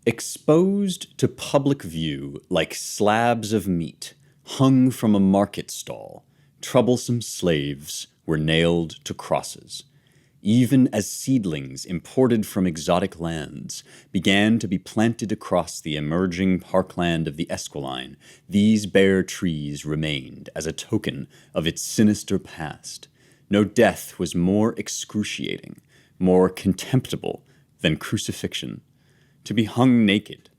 Exposed to public view like slabs of meat hung from a market stall, troublesome slaves were nailed to crosses. Even as seedlings imported from exotic lands began to be planted across the emerging parkland of the Esquiline, these bare trees remained as a token of its sinister past. No death was more excruciating, more contemptible than crucifixion. To be hung naked,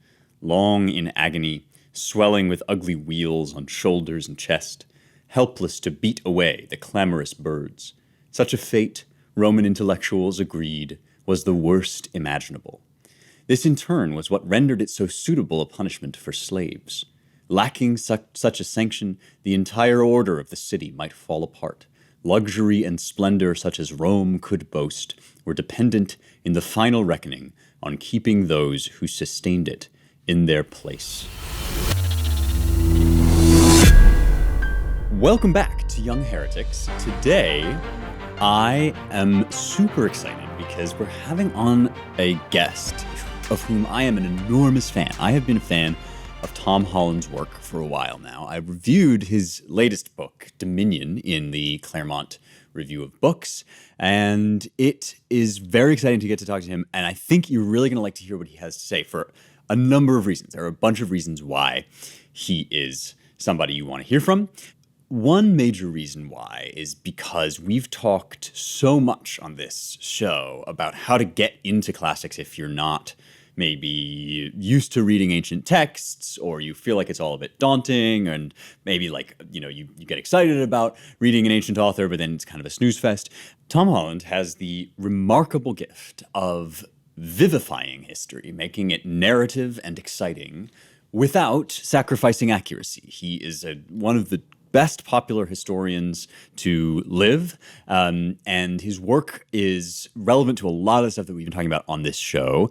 long in agony, swelling with ugly wheals on shoulders and chest, helpless to beat away the clamorous birds. Such a fate, Roman intellectuals agreed, was the worst imaginable. This in turn was what rendered it so suitable a punishment for slaves. Lacking such a sanction, the entire order of the city might fall apart. Luxury and splendor such as Rome could boast were dependent in the final reckoning on keeping those who sustained it in their place. Welcome back to Young Heretics. Today, I am super excited because we're having on a guest of whom I am an enormous fan. I have been a fan of Tom Holland's work for a while now. I reviewed his latest book, Dominion, in the Claremont Review of Books, and it is very exciting to get to talk to him, and I think you're really going to like to hear what he has to say for a number of reasons. There are a bunch of reasons why he is somebody you want to hear from. One major reason why is because we've talked so much on this show about how to get into classics if you're not maybe used to reading ancient texts, or you feel like it's all a bit daunting, and maybe you get excited about reading an ancient author, but then it's kind of a snooze fest. Tom Holland has the remarkable gift of vivifying history, making it narrative and exciting without sacrificing accuracy. He is one of the best popular historians to live, and his work is relevant to a lot of stuff that we've been talking about on this show.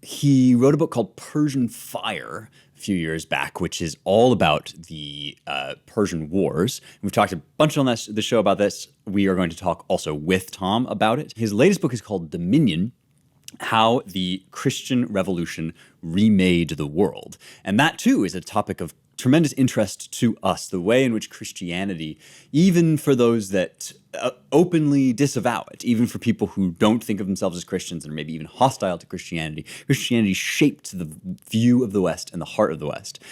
He wrote a book called Persian Fire a few years back, which is all about the Persian Wars. We've talked a bunch on the show about this. We are going to talk also with Tom about it. His latest book is called Dominion: How the Christian Revolution Remade the World. And that, too, is a topic of tremendous interest to us, the way in which Christianity, even for those that openly disavow it, even for people who don't think of themselves as Christians and are maybe even hostile to Christianity, Christianity shaped the view of the West and the heart of the West.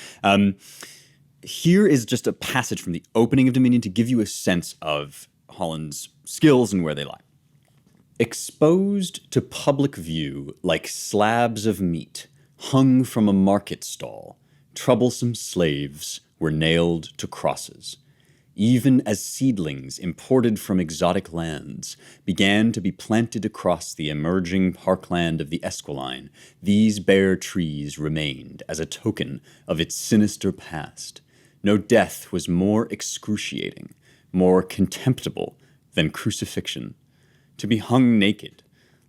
Here is just a passage from the opening of Dominion to give you a sense of Holland's skills and where they lie. Exposed to public view like slabs of meat hung from a market stall, troublesome slaves were nailed to crosses. Even as seedlings imported from exotic lands began to be planted across the emerging parkland of the Esquiline, these bare trees remained as a token of its sinister past. No death was more excruciating, more contemptible than crucifixion. To be hung naked,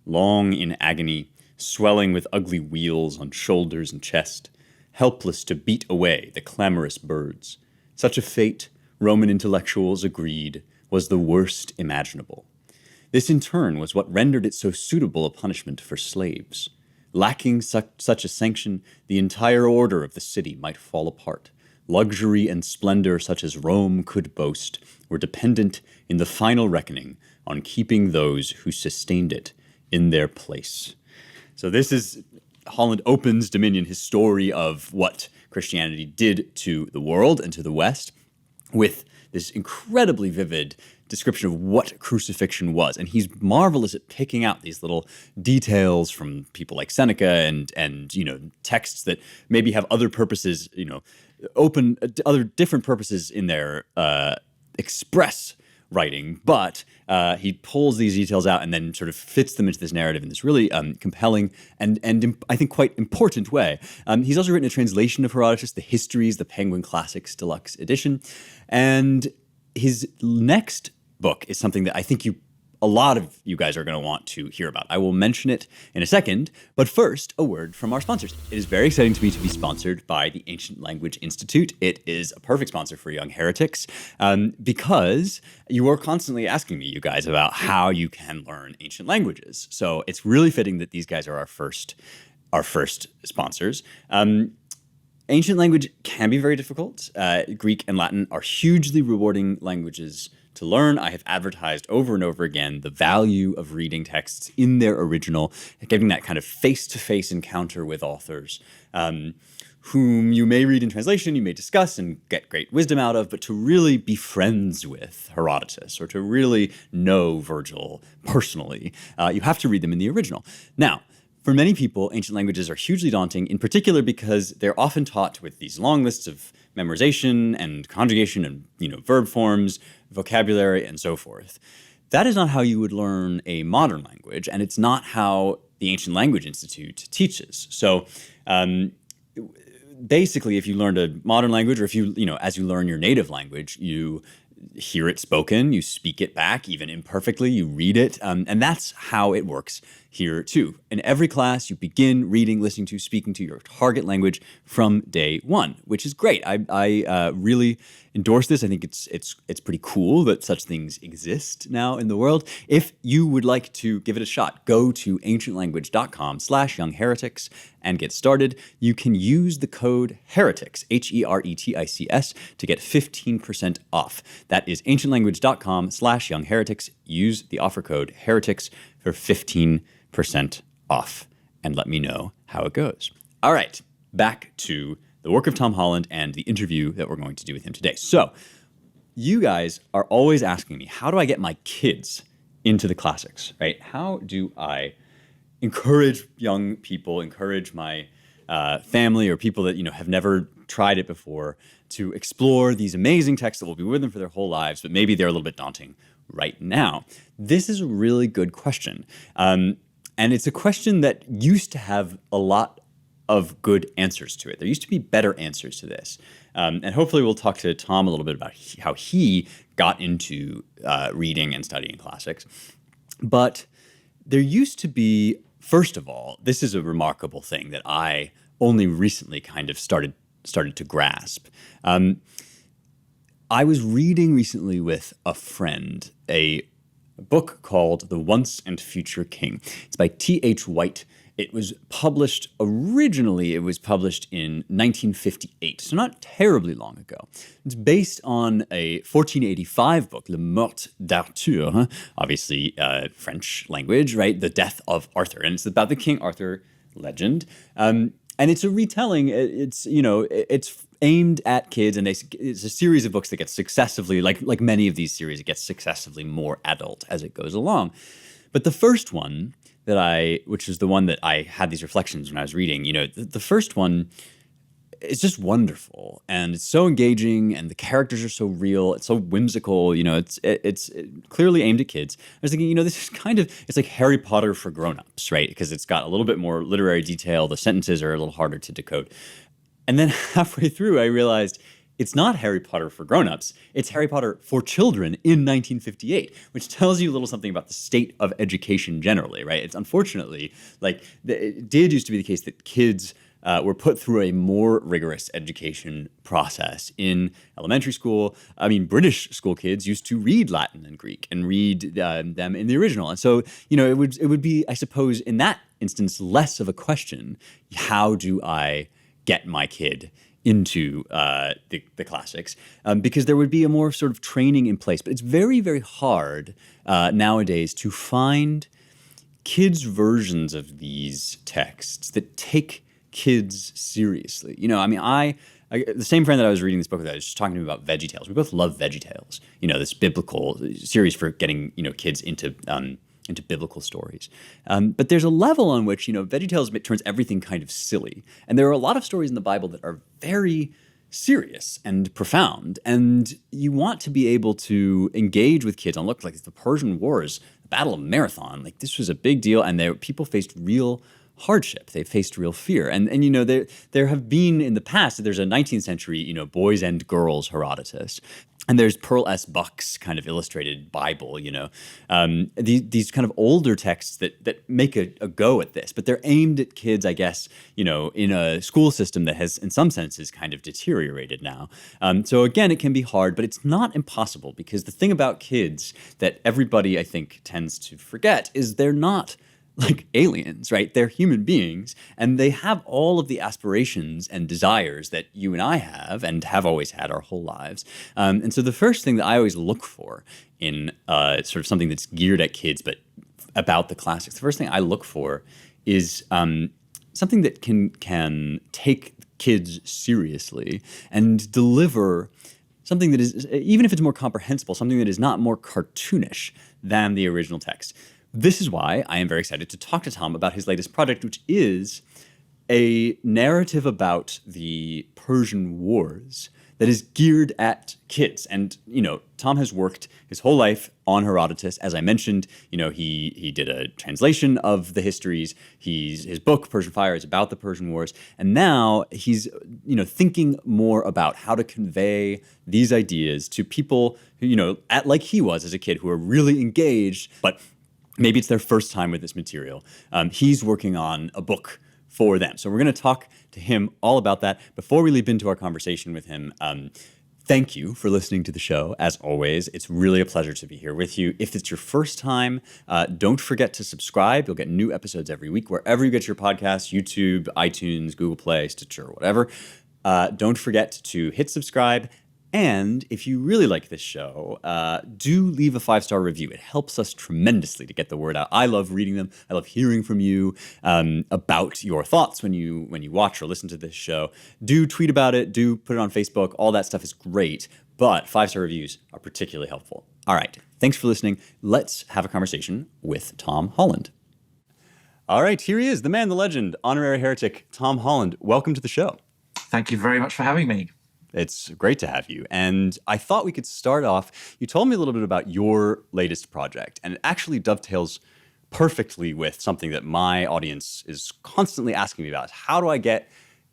long in agony, swelling with ugly wheals on shoulders and chest, helpless to beat away the clamorous birds. Such a fate, Roman intellectuals agreed, was the worst imaginable. This in turn was what rendered it so suitable a punishment for slaves. Lacking such a sanction, the entire order of the city might fall apart. Luxury and splendor such as Rome could boast were dependent in the final reckoning on keeping those who sustained it in their place. So this is Holland opens Dominion, his story of what Christianity did to the world and to the West, with this incredibly vivid description of what crucifixion was. And he's marvelous at picking out these little details from people like Seneca and texts that maybe have other purposes, open other different purposes in their express writing, but he pulls these details out and then sort of fits them into this narrative in this really compelling and I think quite important way. He's also written a translation of Herodotus, the Histories, the Penguin Classics Deluxe Edition, and his next book is something that I think a lot of you guys are going to want to hear about. I will mention it in a second, but first, a word from our sponsors. It is very exciting to me to be sponsored by the Ancient Language Institute. It is a perfect sponsor for Young Heretics because you are constantly asking me, you guys, about how you can learn ancient languages. So it's really fitting that these guys are our first our first sponsors. Ancient language can be very difficult. Greek and Latin are hugely rewarding languages to learn. I have advertised over and over again the value of reading texts in their original, getting that kind of face-to-face encounter with authors whom you may read in translation, you may discuss and get great wisdom out of, but to really be friends with Herodotus or to really know Virgil personally, you have to read them in the original. Now, for many people, ancient languages are hugely daunting, in particular because they're often taught with these long lists of memorization and conjugation and verb forms, vocabulary, and so forth. That is not how you would learn a modern language, and it's not how the Ancient Language Institute teaches. So basically, if you learned a modern language, or if as you learn your native language, you hear it spoken, you speak it back, even imperfectly, you read it, and that's how it works here too. In every class, you begin reading, listening to, speaking to your target language from day one, which is great. I really endorse this. I think it's pretty cool that such things exist now in the world. If you would like to give it a shot, go to ancientlanguage.com/youngheretics and get started. You can use the code HERETICS, HERETICS, to get 15% off. That is ancientlanguage.com/youngheretics. Use the offer code HERETICS for 15% off, and let me know how it goes. All right, back to the work of Tom Holland and the interview that we're going to do with him today. So, you guys are always asking me, how do I get my kids into the classics, right? How do I encourage young people, encourage my family or people that have never tried it before to explore these amazing texts that will be with them for their whole lives, but maybe they're a little bit daunting right now? This is a really good question. And it's a question that used to have a lot of good answers to it. There used to be better answers to this. And hopefully we'll talk to Tom a little bit about how he got into reading and studying classics. But there used to be, first of all, this is a remarkable thing that I only recently kind of started to grasp. I was reading recently with a friend a book called The Once and Future King. It's by T.H. White. It was published in 1958, so not terribly long ago. It's based on a 1485 book, Le Mort d'Arthur, obviously French language, right? The Death of Arthur. And it's about the King Arthur legend. And it's a retelling. It's aimed at kids, and it's a series of books that gets successively, like many of these series, it gets successively more adult as it goes along. But the first one which is the one that I had these reflections when I was reading, the first one is just wonderful, and it's so engaging, and the characters are so real, it's so whimsical, it's clearly aimed at kids. I was thinking, this is it's like Harry Potter for grown-ups, right? Because it's got a little bit more literary detail, the sentences are a little harder to decode. And then halfway through, I realized it's not Harry Potter for grown-ups, it's Harry Potter for children in 1958, which tells you a little something about the state of education generally, right? It's unfortunately, it did used to be the case that kids were put through a more rigorous education process in elementary school. I mean, British school kids used to read Latin and Greek and read them in the original. And so, it would be, I suppose, in that instance, less of a question, how do I get my kid into the classics, because there would be a more sort of training in place. But it's very, very hard nowadays to find kids' versions of these texts that take kids seriously. The same friend that I was reading this book with, I was just talking to him about VeggieTales. We both love VeggieTales, this biblical series for getting, kids into biblical stories. But there's a level on which, VeggieTales turns everything kind of silly. And there are a lot of stories in the Bible that are very serious and profound. And you want to be able to engage with kids on, look, like the Persian Wars, the Battle of Marathon, like this was a big deal. And people faced real hardship. They faced real fear. And there have been in the past, there's a 19th century, boys and girls Herodotus. And there's Pearl S. Buck's kind of illustrated Bible, these kind of older texts that make a go at this, but they're aimed at kids, I guess, in a school system that has, in some senses, kind of deteriorated now. So again, it can be hard, but it's not impossible, because the thing about kids that everybody, I think, tends to forget is they're not like aliens, right? They're human beings, and they have all of the aspirations and desires that you and I have and have always had our whole lives. And so the first thing that I always look for in sort of something that's geared at kids, but about the classics, the first thing I look for is something that can take kids seriously and deliver something that is, even if it's more comprehensible, something that is not more cartoonish than the original text. This is why I am very excited to talk to Tom about his latest project, which is a narrative about the Persian Wars that is geared at kids. And, Tom has worked his whole life on Herodotus. As I mentioned, he did a translation of the histories. His book, Persian Fire, is about the Persian Wars. And now he's, thinking more about how to convey these ideas to people who, like he was as a kid, who are really engaged, but maybe it's their first time with this material. He's working on a book for them. So we're going to talk to him all about that. Before we leap into our conversation with him, thank you for listening to the show. As always, it's really a pleasure to be here with you. If it's your first time, don't forget to subscribe. You'll get new episodes every week, wherever you get your podcasts, YouTube, iTunes, Google Play, Stitcher, whatever. Don't forget to hit subscribe. And if you really like this show, do leave a 5-star review. It helps us tremendously to get the word out. I love reading them. I love hearing from you about your thoughts when you watch or listen to this show. Do tweet about it. Do put it on Facebook. All that stuff is great. But 5-star reviews are particularly helpful. All right. Thanks for listening. Let's have a conversation with Tom Holland. All right. Here he is, the man, the legend, honorary heretic, Tom Holland. Welcome to the show. Thank you very much for having me. It's great to have you. And I thought we could start off. You told me a little bit about your latest project, and it actually dovetails perfectly with something that my audience is constantly asking me about. How do I get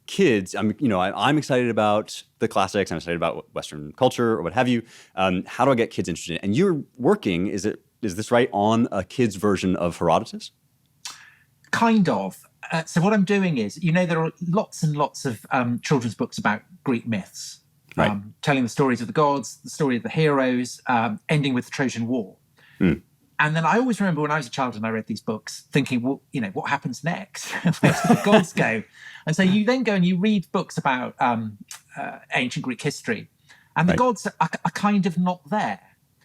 kids? I'm excited about the classics. I'm excited about Western culture or what have you. How do I get kids interested in it? And you're working, is this right, on a kid's version of Herodotus? Kind of. So what I'm doing is, there are lots and lots of children's books about Greek myths, right, telling the stories of the gods, the story of the heroes, ending with the Trojan War. Mm. And then I always remember when I was a child and I read these books thinking, well, what happens next? Where do the gods go? And so you then go and you read books about ancient Greek history, and the gods are kind of not there.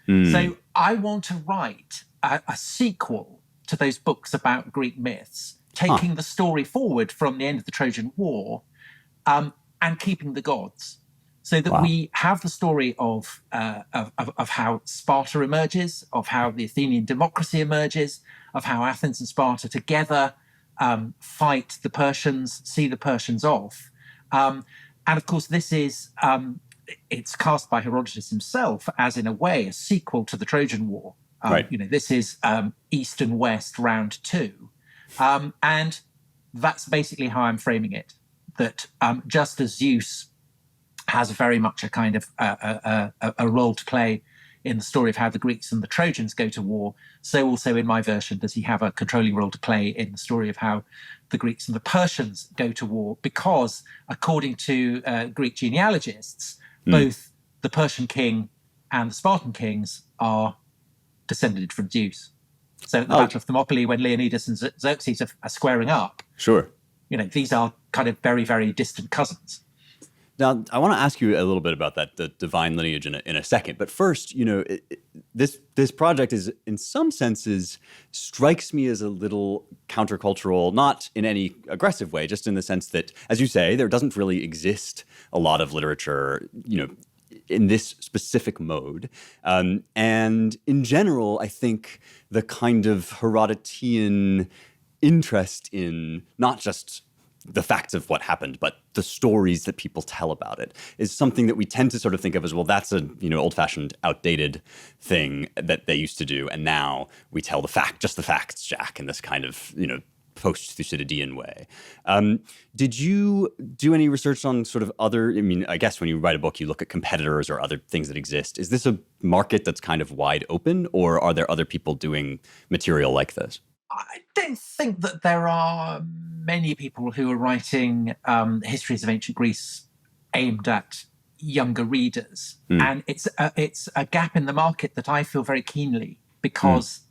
Mm. So I want to write a sequel to those books about Greek myths, taking the story forward from the end of the Trojan War and keeping the gods, so that we have the story of how Sparta emerges, of how the Athenian democracy emerges, of how Athens and Sparta together fight the Persians, see the Persians off. And of course, this is, it's cast by Herodotus himself as, in a way, a sequel to the Trojan War. This is East and West round 2. And that's basically how I'm framing it, that just as Zeus has very much a kind of a role to play in the story of how the Greeks and the Trojans go to war, so also in my version does he have a controlling role to play in the story of how the Greeks and the Persians go to war, because according to Greek genealogists, both the Persian king and the Spartan kings are descended from Zeus. So at the Battle of Thermopylae, when Leonidas and Xerxes are squaring up, sure, these are kind of very, very distant cousins. Now, I want to ask you a little bit about that, the divine lineage, in a second. But first, this project is, in some senses, strikes me as a little countercultural, not in any aggressive way, just in the sense that, as you say, there doesn't really exist a lot of literature, in this specific mode. And in general, I think the kind of Herodotean interest in not just the facts of what happened, but the stories that people tell about it is something that we tend to sort of think of as, well, that's an old-fashioned, outdated thing that they used to do, and now we tell just the facts, Jack, in this kind of post-Thucydidean way. Did you do any research on sort of other? I guess when you write a book, you look at competitors or other things that exist. Is this a market that's kind of wide open, or are there other people doing material like this? I don't think that there are many people who are writing histories of ancient Greece aimed at younger readers. And it's a gap in the market that I feel very keenly, because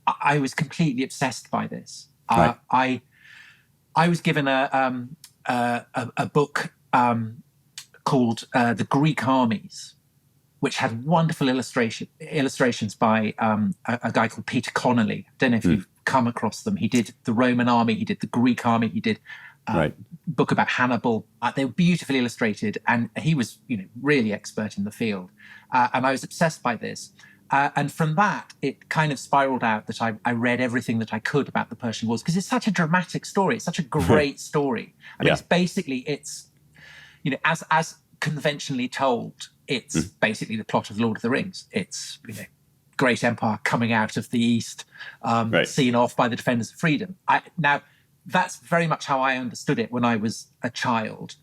I was completely obsessed by this. Right. I was given a book called The Greek Armies, which had wonderful illustrations by a guy called Peter Connolly. I don't know if you've come across them. He did the Roman army, he did the Greek army, he did a book about Hannibal. They were beautifully illustrated, and he was, really expert in the field. And I was obsessed by this. And from that, it kind of spiraled out that I read everything that I could about the Persian Wars, because it's such a dramatic story. It's such a great story. I mean, it's as conventionally told, it's basically the plot of Lord of the Rings. It's, great empire coming out of the East, seen off by the defenders of freedom. Now, that's very much how I understood it when I was a child.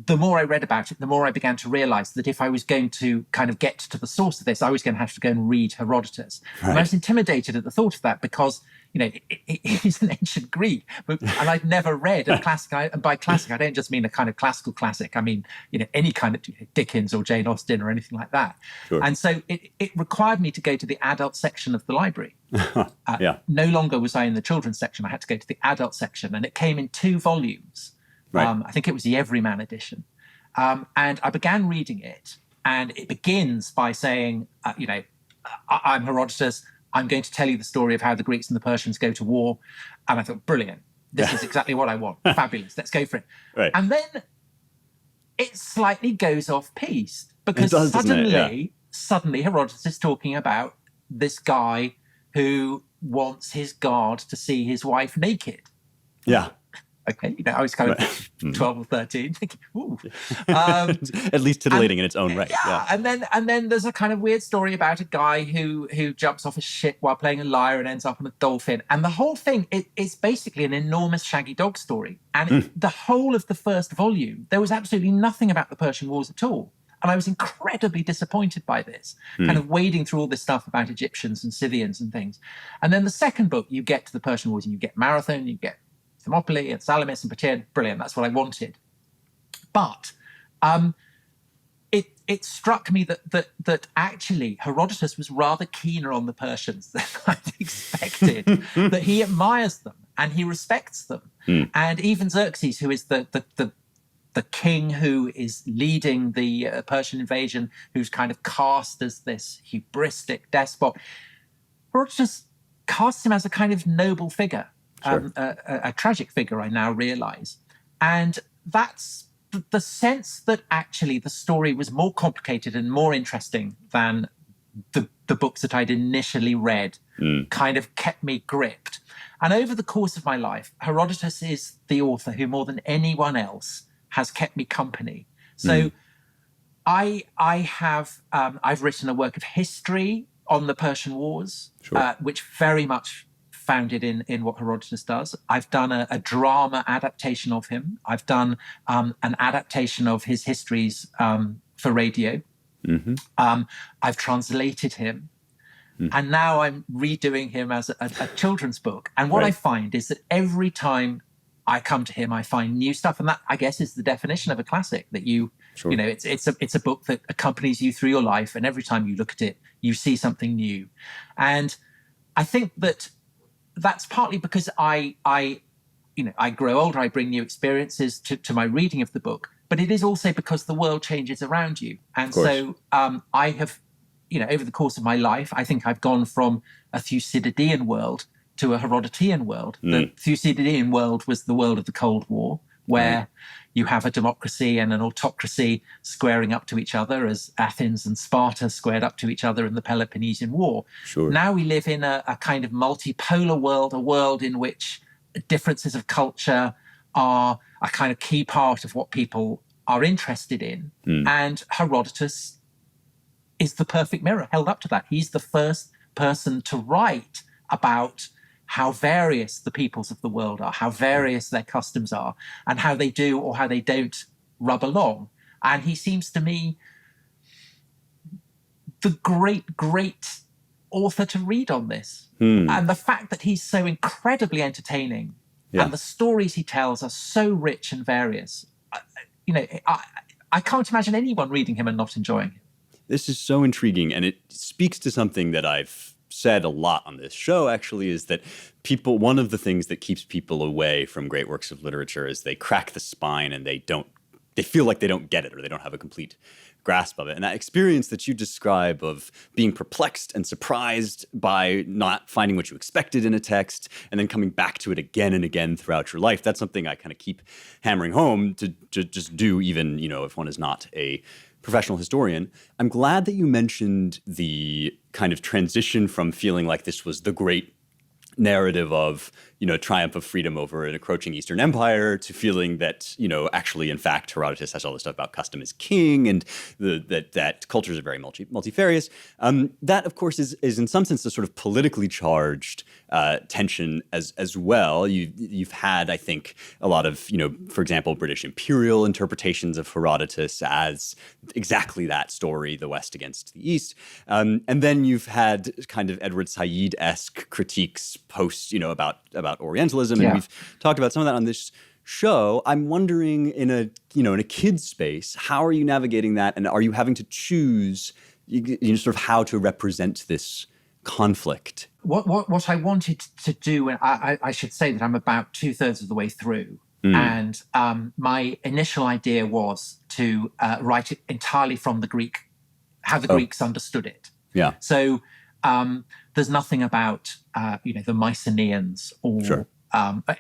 The more I read about it, the more I began to realize that if I was going to kind of get to the source of this, I was going to have to go and read Herodotus. Right. And I was intimidated at the thought of that because, he's an ancient Greek, and I'd never read a classic. And by classic, I don't just mean a kind of classical classic. I mean, any kind of Dickens or Jane Austen or anything like that. Sure. And so it required me to go to the adult section of the library. No longer was I in the children's section. I had to go to the adult section, and it came in 2 volumes. Right. I think it was the Everyman edition. And I began reading it, and it begins by saying, I'm Herodotus. I'm going to tell you the story of how the Greeks and the Persians go to war. And I thought, brilliant. This is exactly what I want. Fabulous. Let's go for it. Right. And then it slightly goes off piste, because suddenly Herodotus is talking about this guy who wants his guard to see his wife naked. Yeah. Okay, I was kind of 12 or 13, thinking, ooh. At least titillating in its own right. Yeah. And then there's a kind of weird story about a guy who jumps off a ship while playing a lyre and ends up on a dolphin. And the whole thing is basically an enormous Shaggy Dog story. And the whole of the first volume, there was absolutely nothing about the Persian Wars at all. And I was incredibly disappointed by this, kind of wading through all this stuff about Egyptians and Scythians and things. And then the second book, you get to the Persian Wars and you get Marathon, you get Thermopylae and Salamis and Plataea. Brilliant. That's what I wanted. But it struck me that actually Herodotus was rather keener on the Persians than I'd expected, that he admires them and he respects them. And even Xerxes, who is the king who is leading the Persian invasion, who's kind of cast as this hubristic despot, Herodotus casts him as a kind of noble figure. Sure. A tragic figure, I now realize. And that's the sense that actually the story was more complicated and more interesting than the books that I'd initially read kind of kept me gripped. And over the course of my life, Herodotus is the author who more than anyone else has kept me company. So I've written a work of history on the Persian Wars, which very much founded in what Herodotus does. I've done a drama adaptation of him. I've done an adaptation of his histories for radio. I've translated him. And now I'm redoing him as a children's book. And what I find is that every time I come to him, I find new stuff. And that, I guess, is the definition of a classic, that it's a book that accompanies you through your life. And every time you look at it, you see something new. And I think that's partly because I grow older, I bring new experiences to my reading of the book, but it is also because the world changes around you. And so I have, over the course of my life, I think I've gone from a Thucydidean world to a Herodotean world. The Thucydidean world was the world of the Cold War, where you have a democracy and an autocracy squaring up to each other, as Athens and Sparta squared up to each other in the Peloponnesian War. Sure. Now we live in a kind of multipolar world, a world in which differences of culture are a kind of key part of what people are interested in. And Herodotus is the perfect mirror held up to that. He's the first person to write about how various the peoples of the world are, how various their customs are, and how they do or how they don't rub along. And he seems to me the great author to read on this. And the fact that he's so incredibly entertaining and the stories he tells are so rich and various, I can't imagine anyone reading him and not enjoying him. This is so intriguing, and it speaks to something that I've said a lot on this show, actually, is that one of the things that keeps people away from great works of literature is they crack the spine and they feel like they don't get it, or they don't have a complete grasp of it. And that experience that you describe of being perplexed and surprised by not finding what you expected in a text and then coming back to it again and again throughout your life, that's something I kind of keep hammering home to just do, even, if one is not a professional historian. I'm glad that you mentioned the kind of transition from feeling like this was the great narrative of, triumph of freedom over an encroaching Eastern Empire to feeling that, actually, in fact, Herodotus has all this stuff about custom as king and that cultures are very multifarious. That, of course, is in some sense a sort of politically charged tension as well. You've had, I think, a lot of, for example, British imperial interpretations of Herodotus as exactly that story, the West against the East. And then you've had kind of Edward Said-esque critiques post, about Orientalism, and we've talked about some of that on this show. I'm wondering, in a kid's space, how are you navigating that, and are you having to choose, sort of how to represent this conflict? What I wanted to do, and I should say that I'm about 2/3 of the way through, and my initial idea was to write it entirely from the Greek, how the Greeks understood it. Yeah. So there's nothing about the Mycenaeans or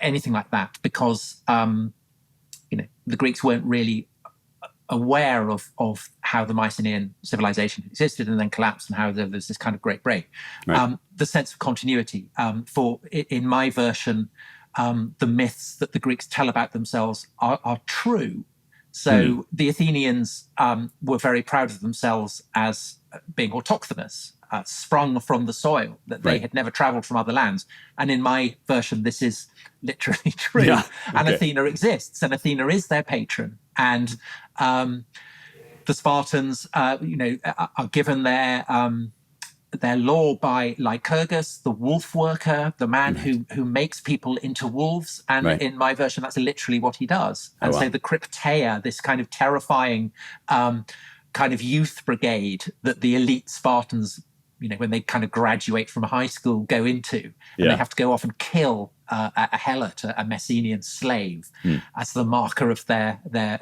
anything like that, because the Greeks weren't really aware of how the Mycenaean civilization existed and then collapsed, and how there was this kind of great break. Right. The sense of continuity. In my version, the myths that the Greeks tell about themselves are true. So the Athenians were very proud of themselves as being autochthonous, sprung from the soil, that they had never traveled from other lands. And in my version, this is literally true. Yeah. Okay. And Athena exists, and Athena is their patron. And the Spartans, are given their law by Lycurgus, the wolf worker, the man who makes people into wolves. And in my version, that's literally what he does. And so the Crypteia, this kind of terrifying kind of youth brigade that the elite Spartans, when they kind of graduate from high school, go into, and they have to go off and kill a helot, a Messenian slave, as the marker of their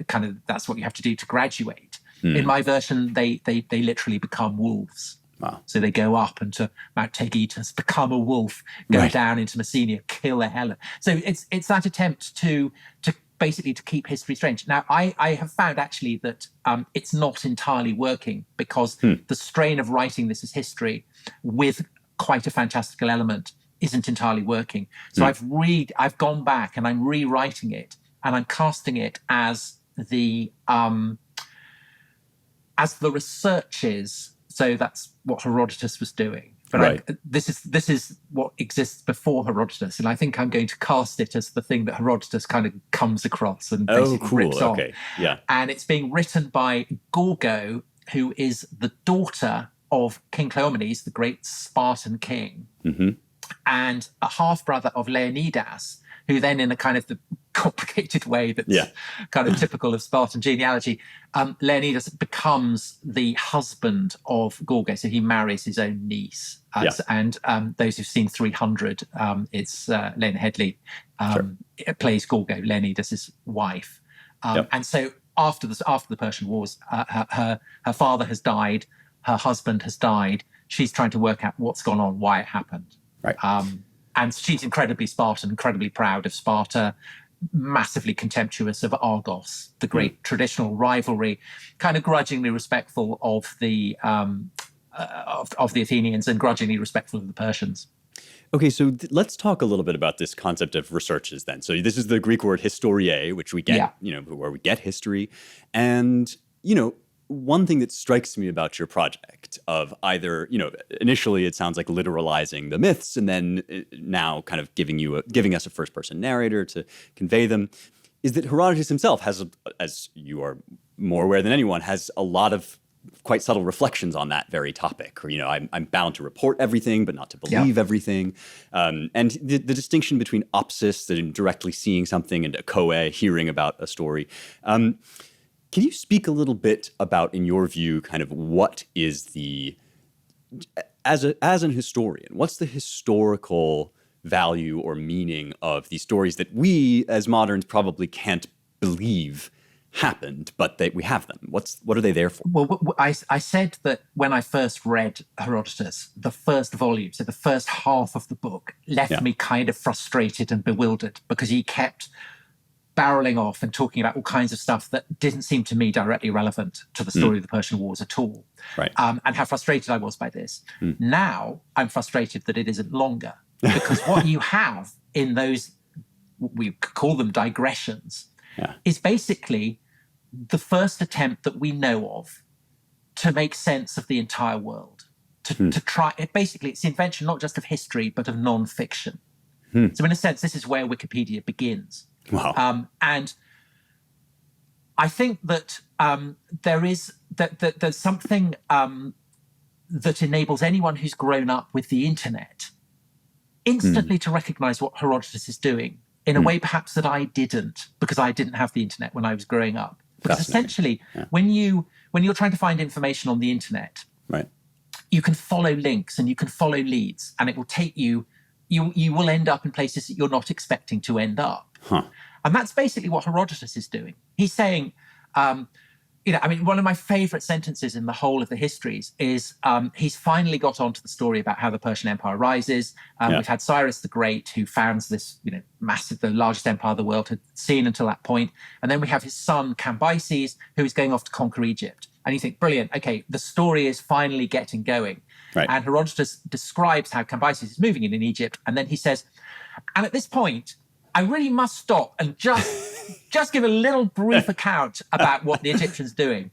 kind of, that's what you have to do to graduate. In my version, they literally become wolves. Wow. So they go up into Mount Taygetus, become a wolf, go down into Messenia, kill a helot. So it's that attempt to basically to keep history strange. Now, I have found actually that it's not entirely working, because the strain of writing this as history with quite a fantastical element isn't entirely working. So I've gone back and I'm rewriting it, and I'm casting it as the researches. So that's what Herodotus was doing. But this is what exists before Herodotus, and I think I'm going to cast it as the thing that Herodotus kind of comes across and basically rips on. Yeah. And it's being written by Gorgo, who is the daughter of King Cleomenes, the great Spartan king, and a half-brother of Leonidas, who then, in a kind of the complicated way that's kind of typical of Spartan genealogy, Leonidas becomes the husband of Gorgo. So he marries his own niece. And those who've seen 300, it's Lena Headley plays Gorgo, Leonidas' wife. And so after the Persian Wars, her father has died, her husband has died. She's trying to work out what's gone on, why it happened. Right. And she's incredibly Spartan, incredibly proud of Sparta, massively contemptuous of Argos, the great traditional rivalry, kind of grudgingly respectful of the Athenians and grudgingly respectful of the Persians. Okay, so let's talk a little bit about this concept of researches then. So this is the Greek word historiae, which we get, where we get history. And, one thing that strikes me about your project of either, initially it sounds like literalizing the myths, and then now kind of giving us a first-person narrator to convey them, is that Herodotus himself has, as you are more aware than anyone, has a lot of quite subtle reflections on that very topic. Or, I'm bound to report everything, but not to believe everything. And the distinction between opsis, directly seeing something, and echoe, hearing about a story. Can you speak a little bit about, in your view, kind of what is as an historian, what's the historical value or meaning of these stories that we as moderns probably can't believe happened, but that we have them? What are they there for? Well, I said that when I first read Herodotus, the first volume, so the first half of the book, left me kind of frustrated and bewildered because he kept barreling off and talking about all kinds of stuff that didn't seem to me directly relevant to the story of the Persian Wars at all. Right. And how frustrated I was by this. Now I'm frustrated that it isn't longer, because what you have in those, we call them digressions, is basically the first attempt that we know of to make sense of the entire world. To try, basically it's the invention not just of history, but of non-fiction. So in a sense, this is where Wikipedia begins. Wow. And I think that there's something that enables anyone who's grown up with the internet instantly to recognize what Herodotus is doing in a way perhaps that I didn't, because I didn't have the internet when I was growing up. Because essentially, when you're trying to find information on the internet, right, you can follow links and you can follow leads, and it will take you will end up in places that you're not expecting to end up. And that's basically what Herodotus is doing. He's saying, one of my favorite sentences in the whole of the histories is he's finally got onto the story about how the Persian Empire rises. We've had Cyrus the Great, who founds this, massive, the largest empire the world had seen until that point. And then we have his son Cambyses, who is going off to conquer Egypt. And you think, brilliant, okay, the story is finally getting going. Right. And Herodotus describes how Cambyses is moving in Egypt. And then he says, and at this point, I really must stop and just give a little brief account about what the Egyptians are doing.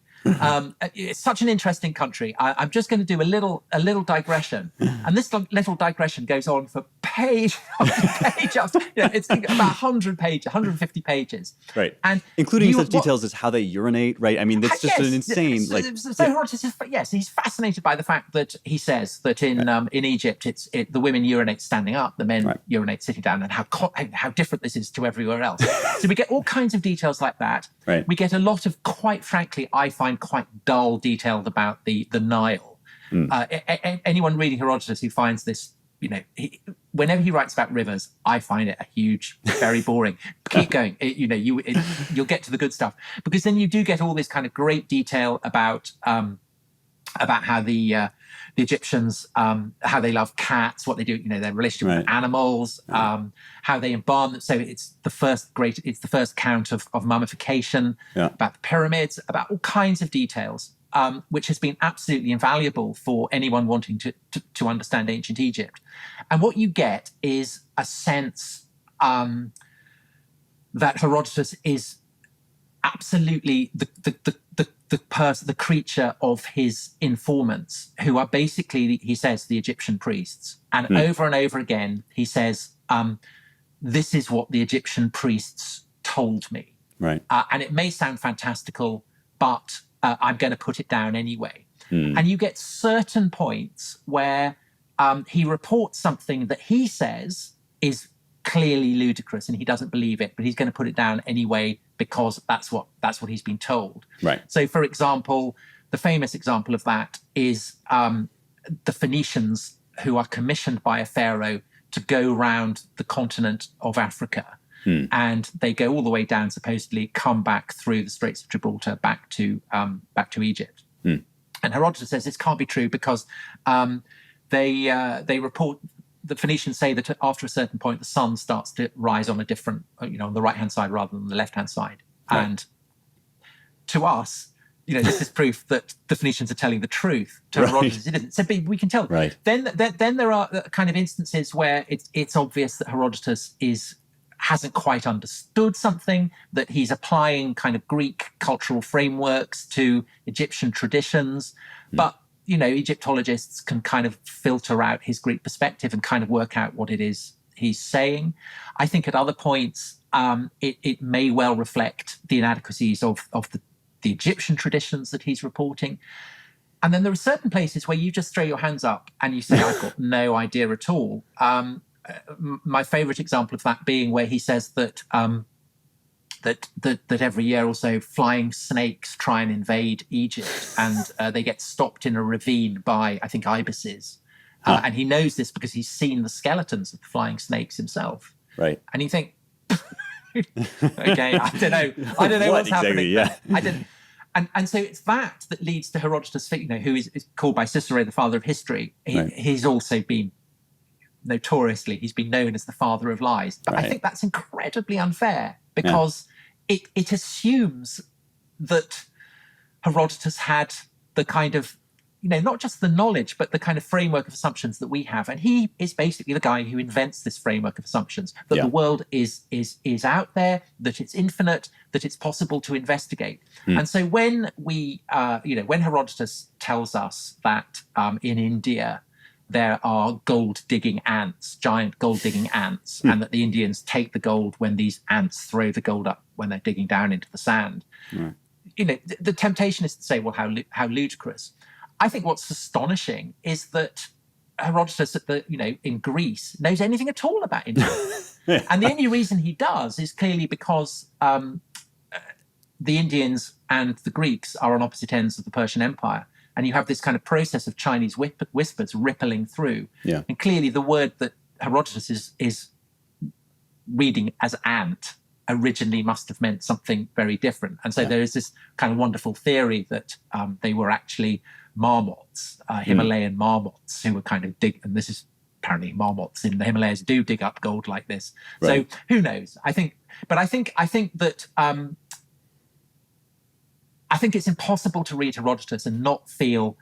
It's such an interesting country. I'm just going to do a little digression, and this little digression goes on for page after page after. It's about 150 pages, right? And including such details as how they urinate, right? I mean, that's just an insane. So Herodotus is, he's fascinated by the fact that he says that in Egypt, the women urinate standing up, the men urinate sitting down, and how different this is to everywhere else. So we get all kinds of details like that. Right. We get a lot of, quite frankly, I find quite dull detailed about the Nile. Anyone reading Herodotus who finds this, whenever he writes about rivers, I find it a huge, very boring. Keep going. You'll get to the good stuff, because then you do get all this kind of great detail about how the Egyptians, how they love cats, what they do, their relationship with animals, how they embalm them. So it's the first count of mummification, about the pyramids, about all kinds of details, which has been absolutely invaluable for anyone wanting to understand ancient Egypt. And what you get is a sense that Herodotus is absolutely the creature of his informants, who are basically, he says, the Egyptian priests. And over again, he says, this is what the Egyptian priests told me. Right. And it may sound fantastical, but I'm going to put it down anyway. And you get certain points where he reports something that he says is clearly ludicrous and he doesn't believe it, but he's going to put it down anyway because that's what he's been told. Right. So, for example, the famous example of that is the Phoenicians, who are commissioned by a pharaoh to go round the continent of Africa, and they go all the way down, supposedly come back through the Straits of Gibraltar back to Egypt. And Herodotus says this can't be true because they report. The Phoenicians say that after a certain point, the sun starts to rise on a different, on the right-hand side rather than the left-hand side. Right. And to us, this is proof that the Phoenicians are telling the truth. To Herodotus, it isn't. So we can tell. Right. Then there are kind of instances where it's obvious that Herodotus hasn't quite understood something, that he's applying kind of Greek cultural frameworks to Egyptian traditions, but Egyptologists can kind of filter out his Greek perspective and kind of work out what it is he's saying. I think at other points, it may well reflect the inadequacies of the Egyptian traditions that he's reporting. And then there are certain places where you just throw your hands up and you say, I've got no idea at all. My favorite example of that being where he says that every year or so flying snakes try and invade Egypt, and they get stopped in a ravine by, I think, ibises. And he knows this because he's seen the skeletons of the flying snakes himself. Right. And you think, okay, I don't know what's happening. Yeah. I don't. And so it's that leads to Herodotus, who is called by Cicero the father of history. He's also been he's been known as the father of lies. But I think that's incredibly unfair because it assumes that Herodotus had the kind of, not just the knowledge, but the kind of framework of assumptions that we have. And he is basically the guy who invents this framework of assumptions, that the world is out there, that it's infinite, that it's possible to investigate. And so when when Herodotus tells us that in India, there are gold-digging ants, giant gold-digging ants, and that the Indians take the gold when these ants throw the gold up when they're digging down into the sand. The temptation is to say, well, how ludicrous. I think what's astonishing is that Herodotus in Greece knows anything at all about India. And the only reason he does is clearly because the Indians and the Greeks are on opposite ends of the Persian Empire. And you have this kind of process of Chinese whispers rippling through. Yeah. And clearly the word that Herodotus is reading as ant originally must have meant something very different. And so there is this kind of wonderful theory that they were actually marmots, Himalayan marmots, who were kind of and this is apparently marmots in the Himalayas do dig up gold like this. So who knows? I think that I think it's impossible to read Herodotus and not feel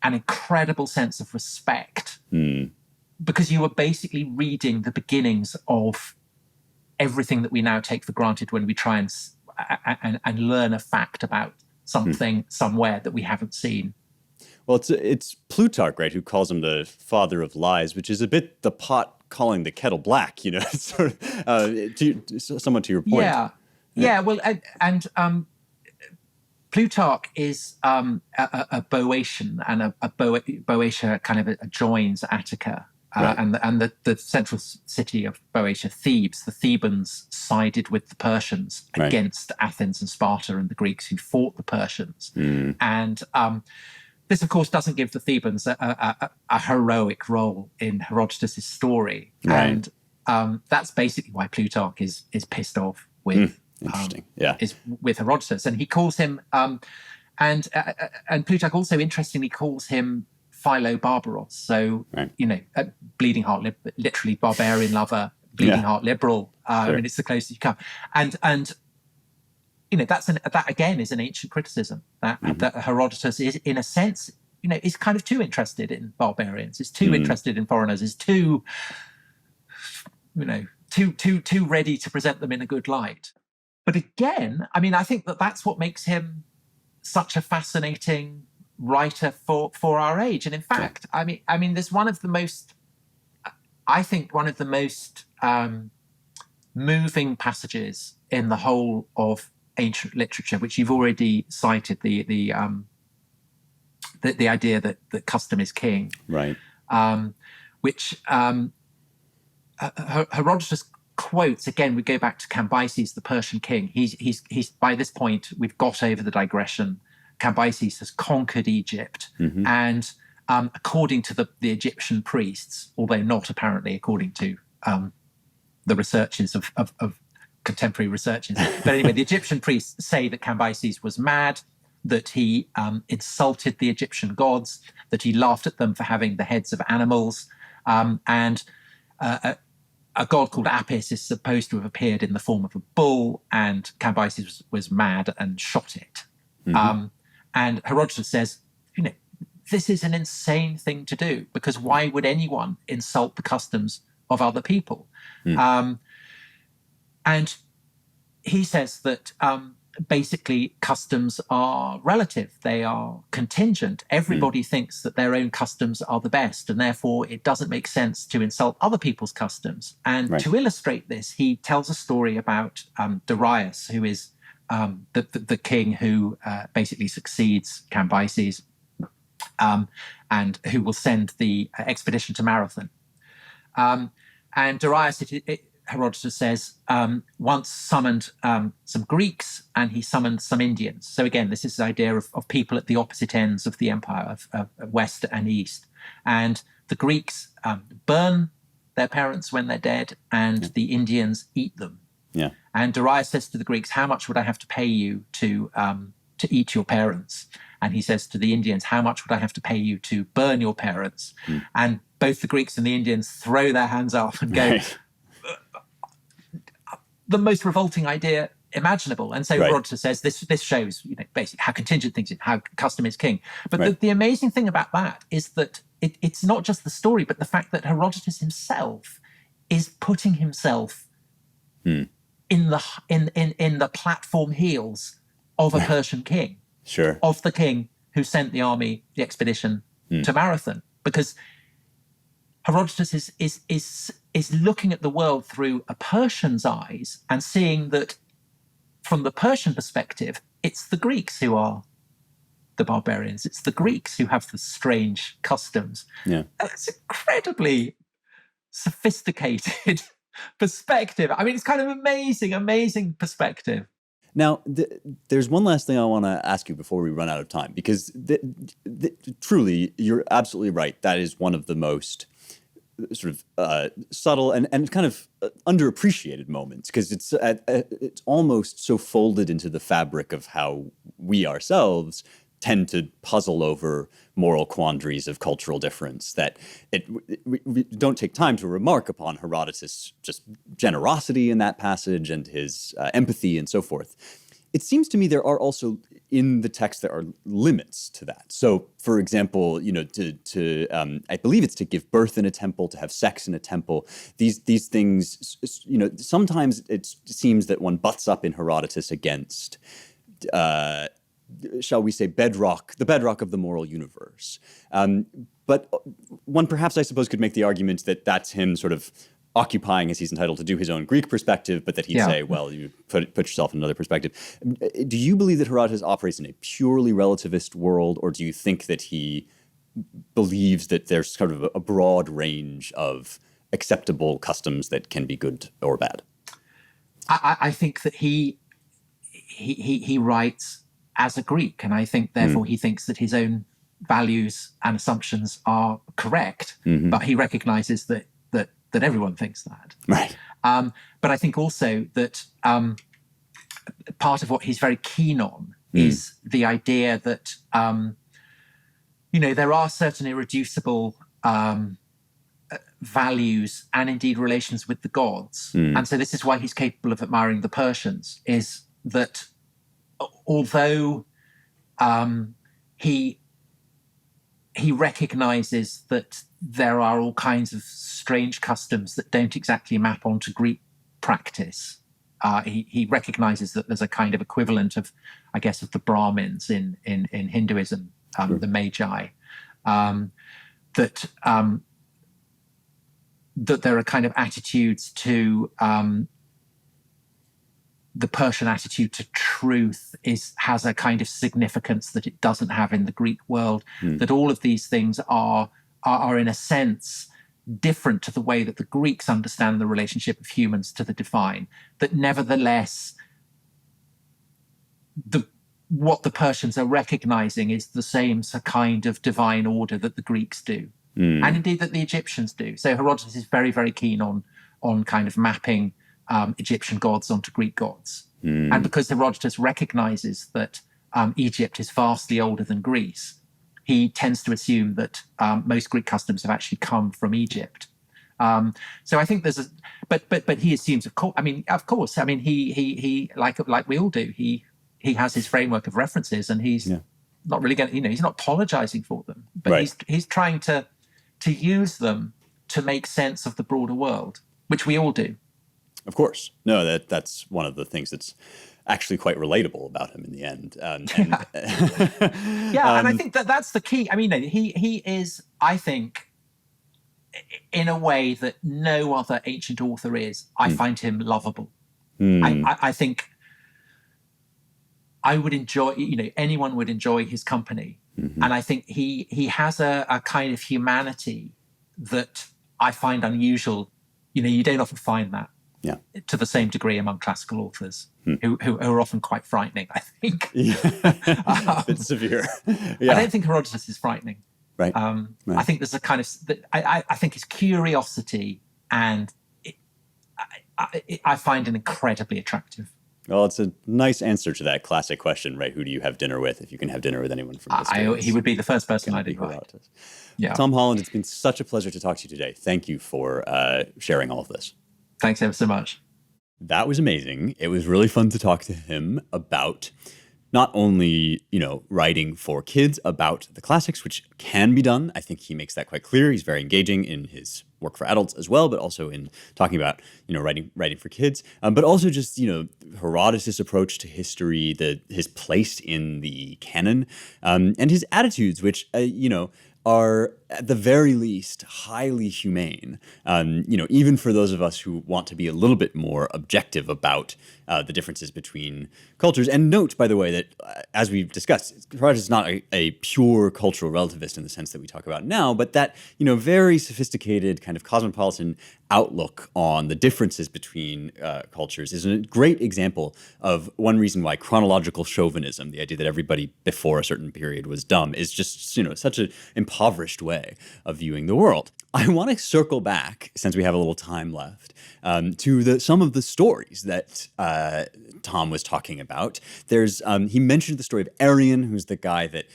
an incredible sense of respect because you are basically reading the beginnings of everything that we now take for granted when we try and learn a fact about something somewhere that we haven't seen. Well, it's Plutarch, right, who calls him the father of lies, which is a bit the pot calling the kettle black, sort of, somewhat to your point. Yeah. Well, and Plutarch is a Boeotian, and Boeotia kind of joins Attica. And the central city of Boeotia, Thebes, the Thebans sided with the Persians against Athens and Sparta and the Greeks who fought the Persians. And this, of course, doesn't give the Thebans a heroic role in Herodotus' story. And that's basically why Plutarch is pissed off with with Herodotus. And he calls him, and Plutarch also interestingly calls him Philobarbaros. So, bleeding heart, literally barbarian lover, bleeding heart liberal. I mean, it's the closest you come. And that again is an ancient criticism that Herodotus is, in a sense, is kind of too interested in barbarians, is too interested in foreigners, is too ready to present them in a good light. But again, I mean, I think that's what makes him such a fascinating writer for our age. And in fact, I mean, there's one of the most moving passages in the whole of ancient literature, which you've already cited, the idea that custom is king, right? Which Herodotus quotes again. We go back to Cambyses, the Persian king. He's by this point we've got over the digression. Cambyses has conquered Egypt, and according to the Egyptian priests, although not apparently according to the researches of contemporary researchers, but anyway, the Egyptian priests say that Cambyses was mad, that he insulted the Egyptian gods, that he laughed at them for having the heads of animals, and a god called Apis is supposed to have appeared in the form of a bull, and Cambyses was mad and shot it. And Herodotus says, this is an insane thing to do, because why would anyone insult the customs of other people? And he says that basically customs are relative. They are contingent. Everybody thinks that their own customs are the best, and therefore it doesn't make sense to insult other people's customs. And to illustrate this, he tells a story about Darius, who is the king who basically succeeds Cambyses, and who will send the expedition to Marathon. And Darius, Herodotus says, once summoned some Greeks, and he summoned some Indians. So again, this is the idea of people at the opposite ends of the empire, of west and east. And the Greeks burn their parents when they're dead, and the Indians eat them. Yeah. And Darius says to the Greeks, how much would I have to pay you to eat your parents? And he says to the Indians, how much would I have to pay you to burn your parents? And both the Greeks and the Indians throw their hands up and go, the most revolting idea imaginable. And so Herodotus says this shows, basically how contingent things, how custom is king. But the amazing thing about that is that it's not just the story, but the fact that Herodotus himself is putting himself in the platform heels of a Persian king, of the king who sent the army, the expedition to Marathon, because Herodotus is looking at the world through a Persian's eyes and seeing that from the Persian perspective, it's the Greeks who are the barbarians. It's the Greeks who have the strange customs. Yeah. It's incredibly sophisticated perspective. I mean, it's kind of amazing perspective. Now, there's one last thing I want to ask you before we run out of time, because truly, you're absolutely right. That is one of the most sort of subtle and kind of underappreciated moments, because it's almost so folded into the fabric of how we ourselves tend to puzzle over moral quandaries of cultural difference that we don't take time to remark upon Herodotus' just generosity in that passage and his empathy and so forth. It seems to me there are also in the text there are limits to that. So, for example, I believe it's to give birth in a temple, to have sex in a temple. These things, sometimes it seems that one butts up in Herodotus against, shall we say, the bedrock of the moral universe. But one perhaps, I suppose, could make the argument that that's him sort of occupying, as he's entitled to do, his own Greek perspective, but that he'd say, well, you put yourself in another perspective. Do you believe that Herodotus operates in a purely relativist world, or do you think that he believes that there's sort of a broad range of acceptable customs that can be good or bad? I think that he writes as a Greek, and I think therefore he thinks that his own values and assumptions are correct, but he recognizes that everyone thinks that. Right. But I think also that part of what he's very keen on is the idea that there are certain irreducible values and indeed relations with the gods. And so this is why he's capable of admiring the Persians, is that although he recognizes that there are all kinds of strange customs that don't exactly map onto Greek practice, he recognizes that there's a kind of equivalent of, I guess, of the Brahmins in Hinduism, the Magi, that there are kind of attitudes to the Persian attitude to truth has a kind of significance that it doesn't have in the Greek world, that all of these things are in a sense different to the way that the Greeks understand the relationship of humans to the divine, that nevertheless what the Persians are recognizing is the same kind of divine order that the Greeks do, and indeed that the Egyptians do. So Herodotus is very, very keen on kind of mapping Egyptian gods onto Greek gods. And because Herodotus recognizes that Egypt is vastly older than Greece, he tends to assume that most Greek customs have actually come from Egypt. So I think there's but he assumes, of course. He like we all do. He has his framework of references, and he's not really going. He's not apologizing for them, but he's trying to use them to make sense of the broader world, which we all do. Of course. No, that's one of the things that's actually quite relatable about him in the end. And I think that's the key. I mean, he is, I think, in a way that no other ancient author is, I find him lovable. I think I would enjoy, anyone would enjoy his company. And I think he has a kind of humanity that I find unusual. You don't often find that. To the same degree among classical authors, who are often quite frightening, I think. A bit severe. I don't think Herodotus is frightening. Right. I think there's a kind of, I think his curiosity and I find it incredibly attractive. Well, it's a nice answer to that classic question, right? Who do you have dinner with if you can have dinner with anyone from history? He would be the first person I'd invite. Herodotus. Yeah. Tom Holland, it's been such a pleasure to talk to you today. Thank you for sharing all of this. Thanks ever so much. That was amazing. It was really fun to talk to him about not only, writing for kids about the classics, which can be done. I think he makes that quite clear. He's very engaging in his work for adults as well, but also in talking about, writing for kids. But also just, Herodotus' approach to history, his place in the canon, and his attitudes, which, are at the very least highly humane. Even for those of us who want to be a little bit more objective about the differences between cultures. And note, by the way, that as we've discussed, Herodotus is not a pure cultural relativist in the sense that we talk about now, but that very sophisticated kind of cosmopolitan outlook on the differences between cultures is a great example of one reason why chronological chauvinism, the idea that everybody before a certain period was dumb, is just such an impoverished way of viewing the world. I want to circle back, since we have a little time left, to some of the stories that Tom was talking about. He mentioned the story of Arion, who's the guy that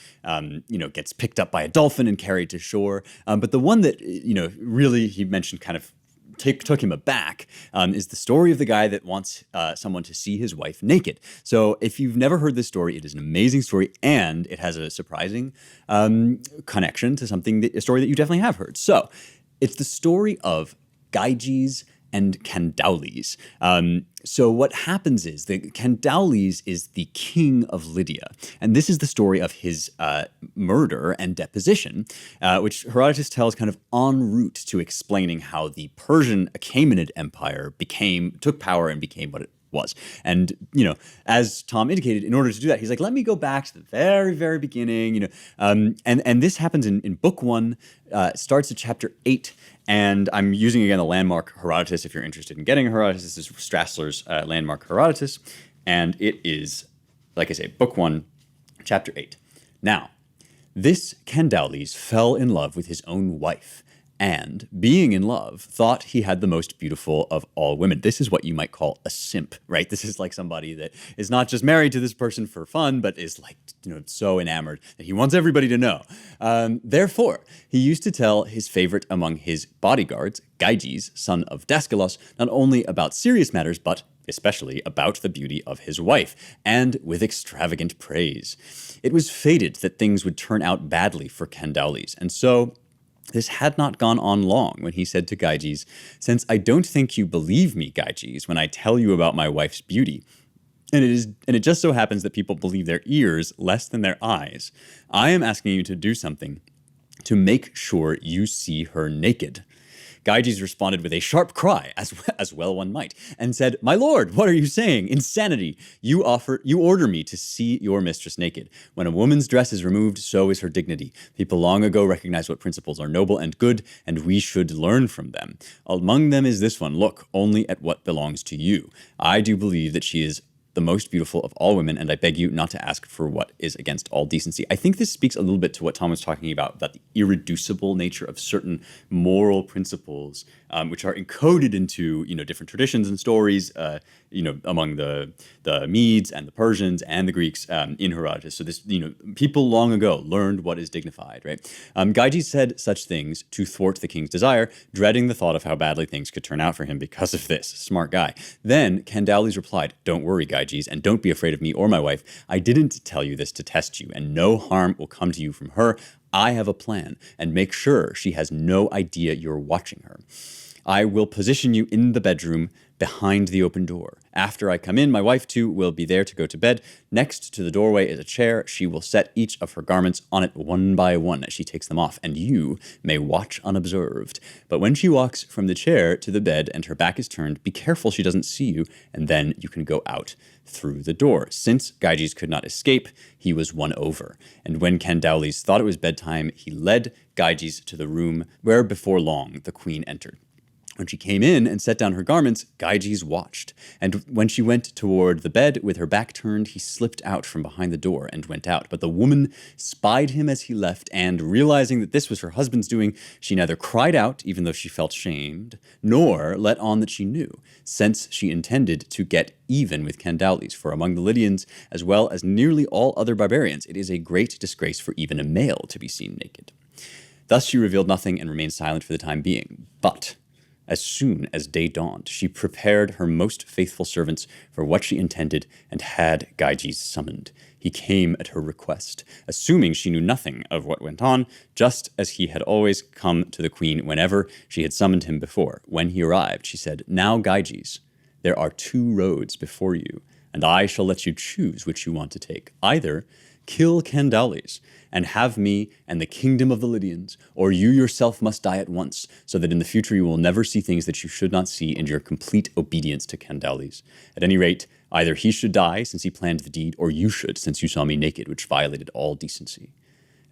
gets picked up by a dolphin and carried to shore. But the one that really he mentioned kind of took him aback is the story of the guy that wants someone to see his wife naked. So if you've never heard this story, it is an amazing story, and it has a surprising connection to a story that you definitely have heard. So it's the story of Gyges and Candaules. So what happens is that Candaules is the king of Lydia. And this is the story of his murder and deposition, which Herodotus tells kind of en route to explaining how the Persian Achaemenid Empire took power and became what it was. And, as Tom indicated, in order to do that, he's like, let me go back to the very, very beginning, and this happens in book 1, starts at chapter 8. And I'm using, again, the landmark Herodotus. If you're interested in getting Herodotus, this is Strassler's landmark Herodotus. And it is, like I say, book 1, chapter 8. Now, this Candaules fell in love with his own wife, and, being in love, thought he had the most beautiful of all women. This is what you might call a simp, right? This is like somebody that is not just married to this person for fun, but is like, so enamored that he wants everybody to know. Therefore, he used to tell his favorite among his bodyguards, Gyges, son of Dascalos, not only about serious matters, but especially about the beauty of his wife, and with extravagant praise. It was fated that things would turn out badly for Candaules, and so this had not gone on long when he said to Gyges, "Since I don't think you believe me, Gyges, when I tell you about my wife's beauty, and it just so happens that people believe their ears less than their eyes, I am asking you to do something to make sure you see her naked." Gyges responded with a sharp cry, as well one might, and said, "My lord, what are you saying? Insanity! You order me to see your mistress naked. When a woman's dress is removed, so is her dignity. People long ago recognized what principles are noble and good, and we should learn from them. Among them is this one. Look only at what belongs to you. I do believe that she is the most beautiful of all women, and I beg you not to ask for what is against all decency." I think this speaks a little bit to what Tom was talking about the irreducible nature of certain moral principles, which are encoded into, different traditions and stories, among the Medes and the Persians and the Greeks in Herodotus. So this, people long ago learned what is dignified, right? Gyges said such things to thwart the king's desire, dreading the thought of how badly things could turn out for him because of this. Smart guy. Then Candaules replied, "Don't worry, Gyges, and don't be afraid of me or my wife. I didn't tell you this to test you, and no harm will come to you from her. I have a plan, and make sure she has no idea you're watching her. I will position you in the bedroom behind the open door. After I come in, my wife too will be there to go to bed. Next to the doorway is a chair. She will set each of her garments on it one by one as she takes them off, and you may watch unobserved. But when she walks from the chair to the bed and her back is turned, be careful she doesn't see you, and then you can go out through the door." Since Gyges could not escape, he was won over. And when Candaules thought it was bedtime, he led Gyges to the room where before long the queen entered. When she came in and set down her garments, Gyges watched. And when she went toward the bed with her back turned, he slipped out from behind the door and went out. But the woman spied him as he left, and realizing that this was her husband's doing, she neither cried out, even though she felt shamed, nor let on that she knew, since she intended to get even with Candaules. For among the Lydians, as well as nearly all other barbarians, it is a great disgrace for even a male to be seen naked. Thus she revealed nothing and remained silent for the time being. But as soon as day dawned, she prepared her most faithful servants for what she intended and had Gyges summoned. He came at her request, assuming she knew nothing of what went on, just as he had always come to the queen whenever she had summoned him before. When he arrived, she said, "Now, Gyges, there are 2 roads before you, and I shall let you choose which you want to take. Either kill Candaules and have me and the kingdom of the Lydians, or you yourself must die at once, so that in the future you will never see things that you should not see in your complete obedience to Candaules. At any rate, either he should die, since he planned the deed, or you should, since you saw me naked, which violated all decency."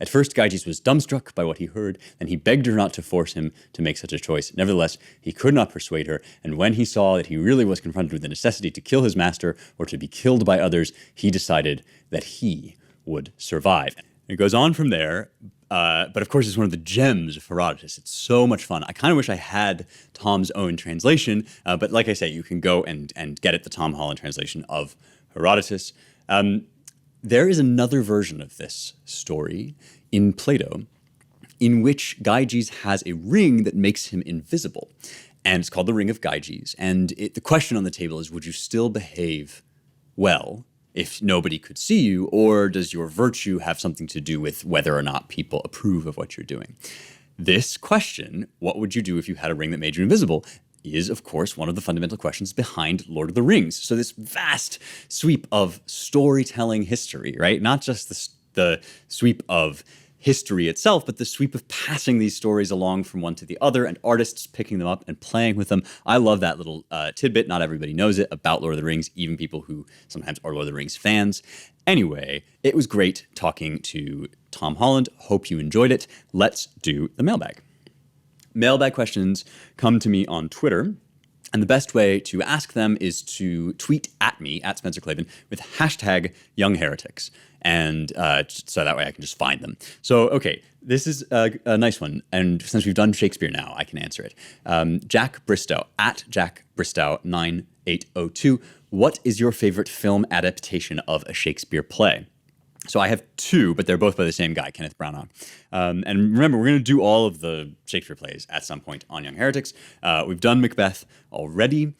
At first, Gyges was dumbstruck by what he heard, and he begged her not to force him to make such a choice. Nevertheless, he could not persuade her, and when he saw that he really was confronted with the necessity to kill his master or to be killed by others, he decided that he would survive. It goes on from there, but of course it's one of the gems of Herodotus. It's so much fun. I kind of wish I had Tom's own translation, but like I say, you can go and get it, the Tom Holland translation of Herodotus. There is another version of this story in Plato in which Gyges has a ring that makes him invisible, and it's called the Ring of Gyges. And the question on the table is, would you still behave well if nobody could see you, or does your virtue have something to do with whether or not people approve of what you're doing? This question, what would you do if you had a ring that made you invisible, is, of course, one of the fundamental questions behind Lord of the Rings. So this vast sweep of storytelling history, right? Not just the sweep of history itself, but the sweep of passing these stories along from one to the other and artists picking them up and playing with them. I love that little tidbit. Not everybody knows it about Lord of the Rings, even people who sometimes are Lord of the Rings fans. Anyway, it was great talking to Tom Holland. Hope you enjoyed it. Let's do the mailbag. Mailbag questions come to me on Twitter, and the best way to ask them is to tweet at me, at Spencer Klavan, with hashtag #YoungHeretics. And so that way I can just find them. So, okay, this is a nice one. And since we've done Shakespeare now, I can answer it. Jack Bristow, at Jack Bristow 9802. What is your favorite film adaptation of a Shakespeare play? So I have 2, but they're both by the same guy, Kenneth Branagh. And remember, we're going to do all of the Shakespeare plays at some point on Young Heretics. We've done Macbeth already.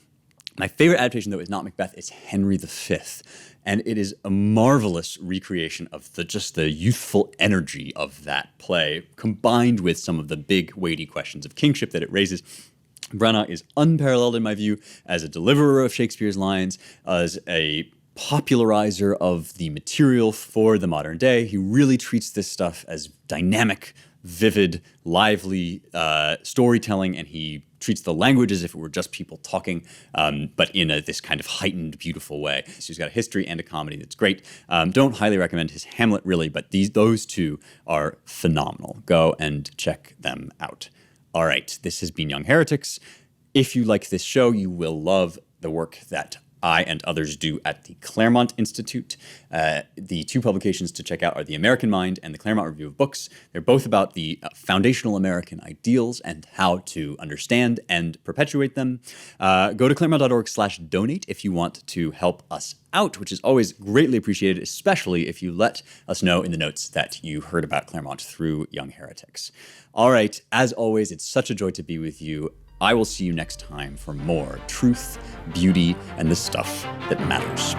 My favorite adaptation, though, is not Macbeth, it's Henry V. And it is a marvelous recreation of just the youthful energy of that play, combined with some of the big, weighty questions of kingship that it raises. Branagh is unparalleled, in my view, as a deliverer of Shakespeare's lines, as a popularizer of the material for the modern day. He really treats this stuff as dynamic, vivid, lively storytelling, and he treats the language as if it were just people talking, but in this kind of heightened, beautiful way. So he's got a history and a comedy that's great. Don't highly recommend his Hamlet, really, but those 2 are phenomenal. Go and check them out. All right, this has been Young Heretics. If you like this show, you will love the work that I and others do at the Claremont Institute. The 2 publications to check out are The American Mind and the Claremont Review of Books. They're both about the foundational American ideals and how to understand and perpetuate them. Go to claremont.org/donate if you want to help us out, which is always greatly appreciated, especially if you let us know in the notes that you heard about Claremont through Young Heretics. All right, as always, it's such a joy to be with you. I will see you next time for more truth, beauty, and the stuff that matters.